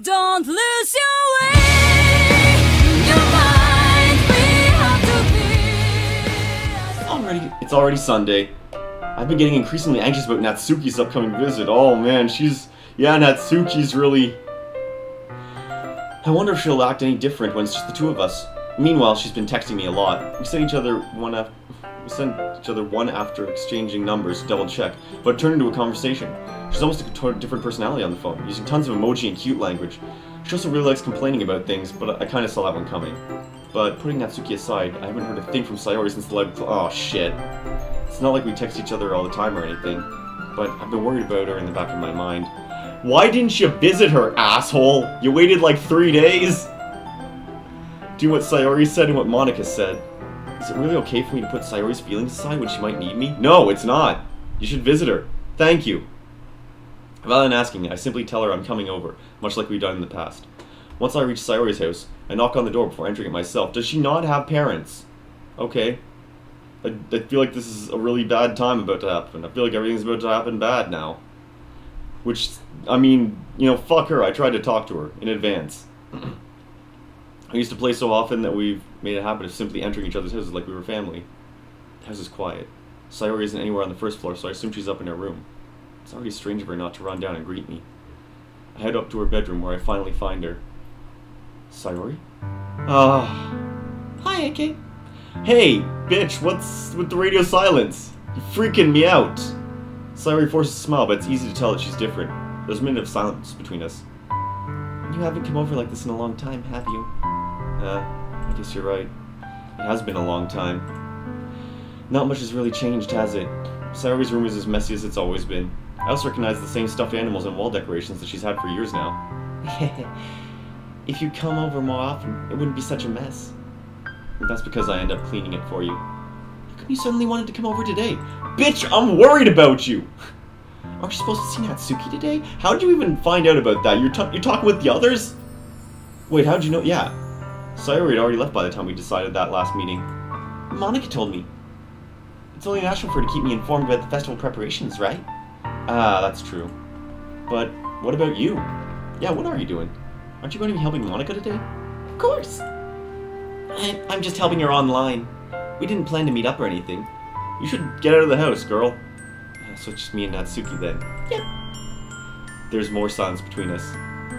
Don't lose your way, your mind, we have to be. It's already Sunday. I've been getting increasingly anxious about Natsuki's upcoming visit. Oh man, Natsuki's really... I wonder if she'll act any different when it's just the two of us. Meanwhile, she's been texting me a lot. We sent each other one after exchanging numbers to double check, but it turned into a conversation. She's almost a different personality on the phone, using tons of emoji and cute language. She also really likes complaining about things, but I kinda saw that one coming. But putting Natsuki aside, I haven't heard a thing from Sayori since the live... Oh shit. It's not like we text each other all the time or anything, but I've been worried about her in the back of my mind. Why didn't you visit her, asshole? You waited like 3 days? Do what Sayori said and what Monica said. Is it really okay for me to put Sayori's feelings aside when she might need me? No, it's not. You should visit her. Thank you. Rather than asking, I simply tell her I'm coming over, much like we've done in the past. Once I reach Sayori's house, I knock on the door before entering it myself. Does she not have parents? Okay. I feel like this is a really bad time about to happen. I feel like everything's about to happen bad now. Which, I mean, fuck her. I tried to talk to her in advance. I used to play so often that we've made a habit of simply entering each other's houses like we were family. The house is quiet. Sayori isn't anywhere on the first floor, so I assume she's up in her room. It's already strange of her not to run down and greet me. I head up to her bedroom where I finally find her. Sayori? Hi, AK. Hey, bitch, what's with the radio silence? You're freaking me out. Sayori forces a smile, but it's easy to tell that she's different. There's a minute of silence between us. You haven't come over like this in a long time, have you? I guess you're right. It has been a long time. Not much has really changed, has it? Sayori's room is as messy as it's always been. I also recognize the same stuffed animals and wall decorations that she's had for years now. If you come over more often, it wouldn't be such a mess. That's because I end up cleaning it for you. How come you suddenly wanted to come over today? Bitch, I'm worried about you! Aren't you supposed to see Natsuki today? How did you even find out about that? You're talking with the others? Wait, how'd you know? Yeah. Sayori had already left by the time we decided that last meeting. Monica told me. It's only natural for her to keep me informed about the festival preparations, right? Ah, that's true. But what about you? Yeah, what are you doing? Aren't you going to be helping Monica today? Of course. I'm just helping her online. We didn't plan to meet up or anything. You should get out of the house, girl. So it's just me and Natsuki then. Yep. There's more silence between us.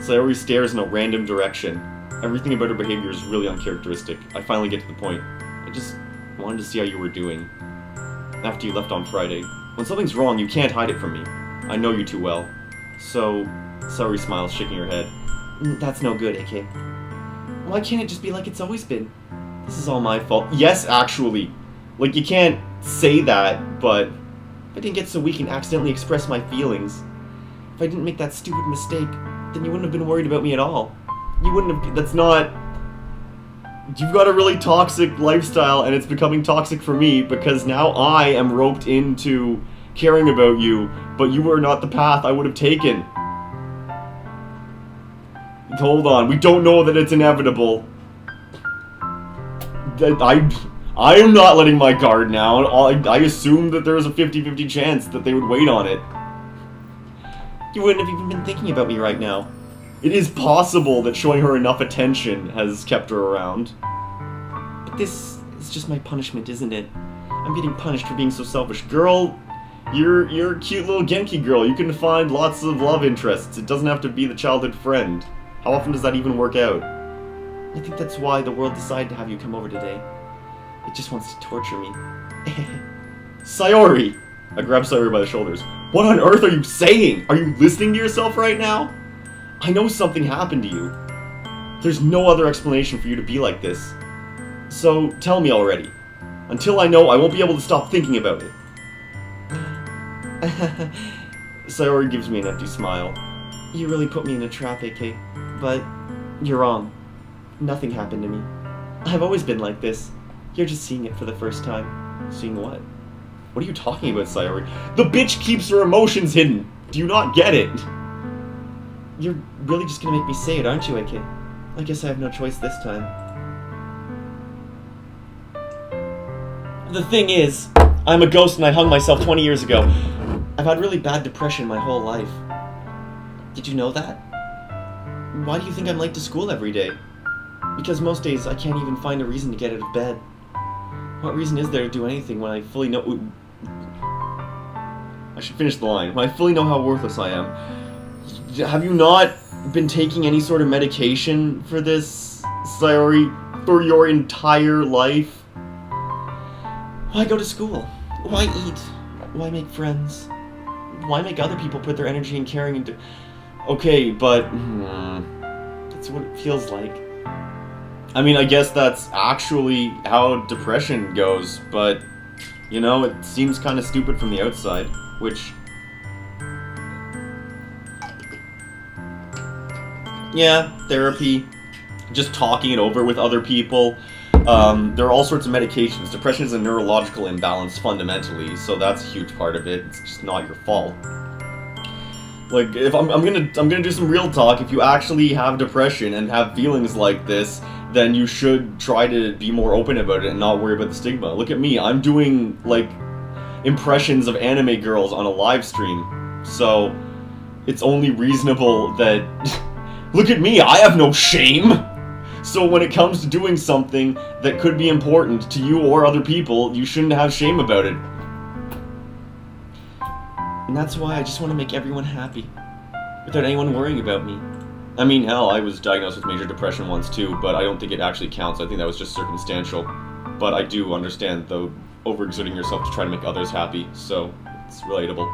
Sayori stares in a random direction. Everything about her behavior is really uncharacteristic. I finally get to the point. I just wanted to see how you were doing. After you left on Friday. When something's wrong, you can't hide it from me. I know you too well. So, Sayori smiles, shaking her head. That's no good, AK. Why can't it just be like it's always been? This is all my fault. Yes, actually. Like, you can't say that, but... If I didn't get so weak and accidentally express my feelings, if I didn't make that stupid mistake, then you wouldn't have been worried about me at all. You wouldn't have... That's not... You've got a really toxic lifestyle, and it's becoming toxic for me, because now I am roped into caring about you, but you are not the path I would have taken. Hold on, we don't know that it's inevitable. I am not letting my guard down. I assumed that there was a 50-50 chance that they would wait on it. You wouldn't have even been thinking about me right now. It is possible that showing her enough attention has kept her around. But this is just my punishment, isn't it? I'm getting punished for being so selfish. Girl, you're a cute little Genki girl. You can find lots of love interests. It doesn't have to be the childhood friend. How often does that even work out? I think that's why the world decided to have you come over today. It just wants to torture me. Sayori! I grab Sayori by the shoulders. What on earth are you saying? Are you listening to yourself right now? I know something happened to you. There's no other explanation for you to be like this. So, tell me already. Until I know, I won't be able to stop thinking about it. Sayori gives me an empty smile. You really put me in a trap, AK. But, you're wrong. Nothing happened to me. I've always been like this. You're just seeing it for the first time. Seeing what? What are you talking about, Sayori? The bitch keeps her emotions hidden! Do you not get it? You're really just gonna make me say it, aren't you, AK? I guess I have no choice this time. The thing is, I'm a ghost and I hung myself 20 years ago. I've had really bad depression my whole life. Did you know that? Why do you think I'm late to school every day? Because most days I can't even find a reason to get out of bed. What reason is there to do anything when I fully know... I should finish the line. When I fully know how worthless I am. Have you not been taking any sort of medication for this, Sayori, for your entire life? Why go to school? Why eat? Why make friends? Why make other people put their energy and caring into... Okay, but... that's what it feels like. I mean, I guess that's actually how depression goes, but... You know, it seems kind of stupid from the outside, which... Yeah, therapy, just talking it over with other people. There are all sorts of medications. Depression is a neurological imbalance fundamentally, so that's a huge part of it. It's just not your fault. Like, if I'm gonna do some real talk. If you actually have depression and have feelings like this, then you should try to be more open about it and not worry about the stigma. Look at me, I'm doing, like, impressions of anime girls on a live stream, so it's only reasonable that... Look at me, I have no shame! So when it comes to doing something that could be important to you or other people, you shouldn't have shame about it. And that's why I just want to make everyone happy, without anyone worrying about me. I mean, hell, I was diagnosed with major depression once too, but I don't think it actually counts. I think that was just circumstantial. But I do understand, though, overexerting yourself to try to make others happy, so it's relatable.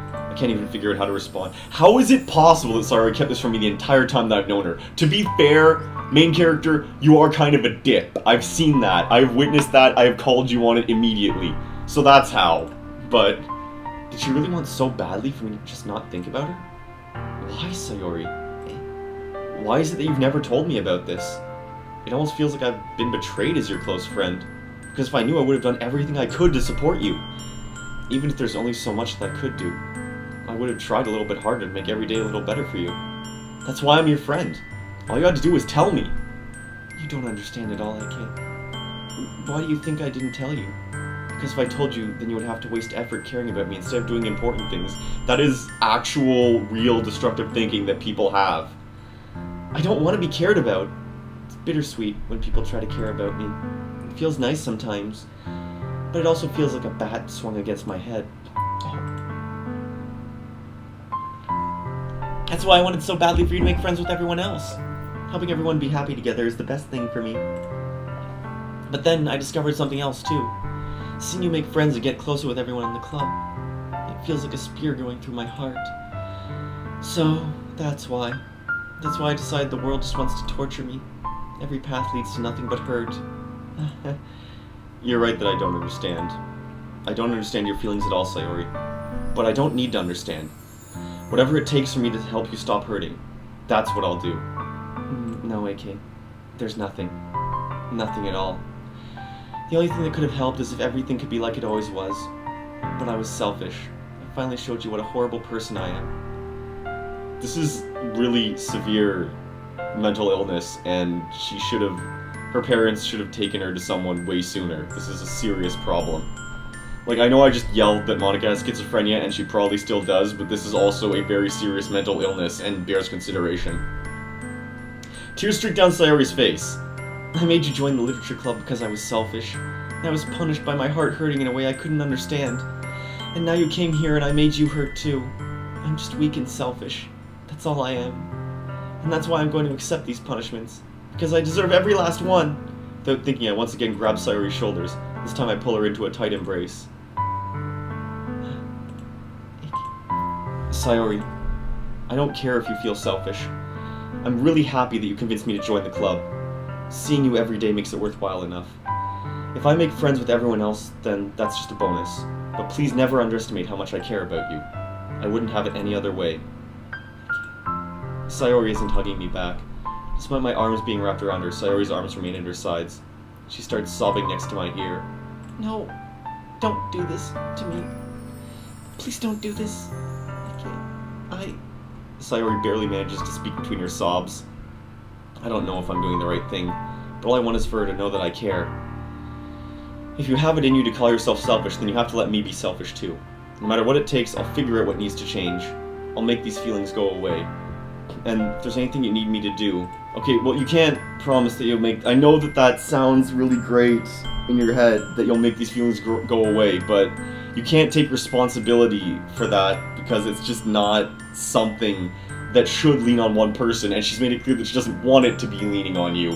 I can't even figure out how to respond. How is it possible that Sayori kept this from me the entire time that I've known her? To be fair, main character, you are kind of a dip. I've seen that. I've witnessed that. I have called you on it immediately. So that's how. But did she really want so badly for me to just not think about her? Why, Sayori? Why is it that you've never told me about this? It almost feels like I've been betrayed as your close friend. Because if I knew, I would have done everything I could to support you. Even if there's only so much that I could do. I would have tried a little bit harder to make every day a little better for you. That's why I'm your friend. All you had to do was tell me. You don't understand at all, I can't. Why do you think I didn't tell you? Because if I told you, then you would have to waste effort caring about me instead of doing important things. That is actual, real, destructive thinking that people have. I don't want to be cared about. It's bittersweet when people try to care about me. It feels nice sometimes, but it also feels like a bat swung against my head. That's why I wanted so badly for you to make friends with everyone else. Helping everyone be happy together is the best thing for me. But then I discovered something else too. Seeing you make friends and get closer with everyone in the club. It feels like a spear going through my heart. So, that's why. That's why I decided the world just wants to torture me. Every path leads to nothing but hurt. You're right that I don't understand. I don't understand your feelings at all, Sayori. But I don't need to understand. Whatever it takes for me to help you stop hurting, that's what I'll do. No, AK. There's nothing. Nothing at all. The only thing that could have helped is if everything could be like it always was. But I was selfish. I finally showed you what a horrible person I am. This is really severe mental illness, and her parents should have taken her to someone way sooner. This is a serious problem. Like, I know I just yelled that Monica has schizophrenia, and she probably still does, but this is also a very serious mental illness and bears consideration. Tears streaked down Sayori's face. I made you join the literature club because I was selfish. And I was punished by my heart hurting in a way I couldn't understand. And now you came here and I made you hurt too. I'm just weak and selfish. That's all I am. And that's why I'm going to accept these punishments. Because I deserve every last one. Without thinking, I once again grab Sayori's shoulders. This time I pull her into a tight embrace. Sayori, I don't care if you feel selfish. I'm really happy that you convinced me to join the club. Seeing you every day makes it worthwhile enough. If I make friends with everyone else, then that's just a bonus. But please never underestimate how much I care about you. I wouldn't have it any other way. Sayori isn't hugging me back. Despite my arms being wrapped around her, Sayori's arms remain at her sides. She starts sobbing next to my ear. No, don't do this to me. Please don't do this. Sayori barely manages to speak between her sobs. I don't know if I'm doing the right thing, but all I want is for her to know that I care. If you have it in you to call yourself selfish, then you have to let me be selfish too. No matter what it takes, I'll figure out what needs to change. I'll make these feelings go away. And if there's anything you need me to do... Okay, well, you can't promise that you'll make... I know that that sounds really great in your head, that you'll make these feelings go away, but you can't take responsibility for that because it's just not something that should lean on one person, and she's made it clear that she doesn't want it to be leaning on you.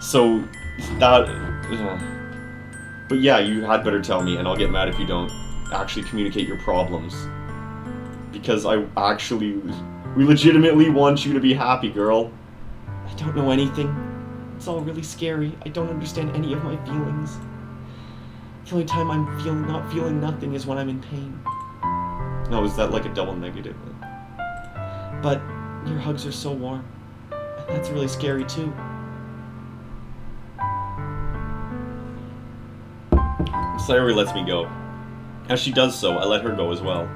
So, that... But yeah, you had better tell me, and I'll get mad if you don't actually communicate your problems. Because we legitimately want you to be happy, girl. I don't know anything. It's all really scary. I don't understand any of my feelings. The only time I'm not feeling nothing is when I'm in pain. No, is that like a double negative? But your hugs are so warm. And that's really scary too. Sayori lets me go. As she does so, I let her go as well.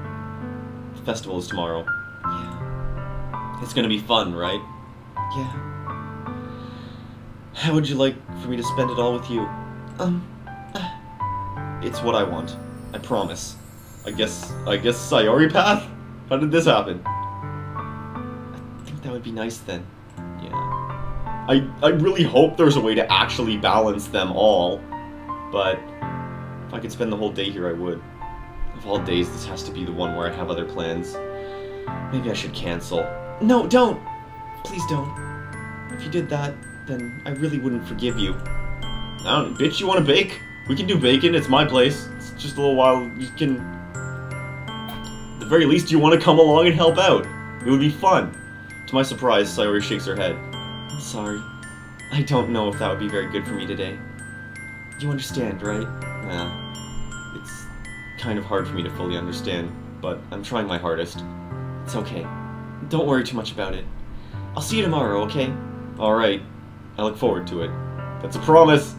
The festival is tomorrow. Yeah. It's gonna be fun, right? Yeah. How would you like for me to spend it all with you? It's what I want. I promise. I guess Sayori path? How did this happen? I think that would be nice then. Yeah. I really hope there's a way to actually balance them all. But if I could spend the whole day here, I would. Of all days, this has to be the one where I have other plans. Maybe I should cancel. No, don't! Please don't. If you did that, then I really wouldn't forgive you. I don't... Bitch, you wanna bake? We can do bacon, it's my place. It's just a little while, you can... At the very least, you wanna come along and help out. It would be fun. To my surprise, Sayori shakes her head. I'm sorry. I don't know if that would be very good for me today. You understand, right? Yeah. It's kind of hard for me to fully understand, but I'm trying my hardest. It's okay. Don't worry too much about it. I'll see you tomorrow, okay? Alright. I look forward to it. That's a promise!